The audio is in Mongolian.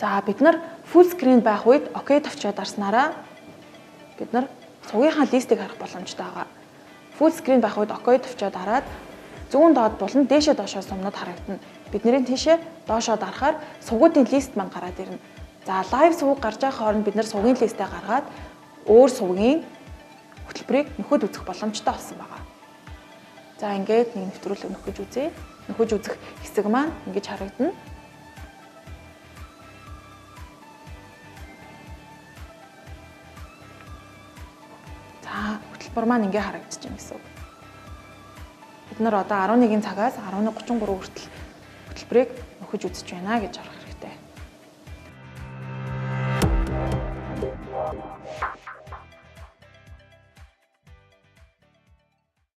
За бид нар full screen байх үед окей товчоод дарснараа бид нар сувгийнхаа листийг харах боломжтой байгаа. Full screen байх үед окей товчоод дараад зүүн доод болон дээшээ доошоо сумнууд харагдана. Бидний тийшээ доошоо дарахаар сувгуудын лист маань гараад ирнэ. За лайв сувг гарч байгаа хооронд бид нар сувгийн листээ гаргаад өөр сувгийн хөтөлбөрийг нөхөд үзэх боломжтой болсон байгаа. За ингээд нэг нэвтрүүлэг нөхөж үзье. Нөхөж үзэх хэсэг маань ингэж харагдана. За хөтөлбөр маань ингэ харагдаж байна гэсэн үг. Бид нар одоо 11 цагаас 11:33 хүртэл хөтөлбөрийг нөхөж үзэж байна гэж харах.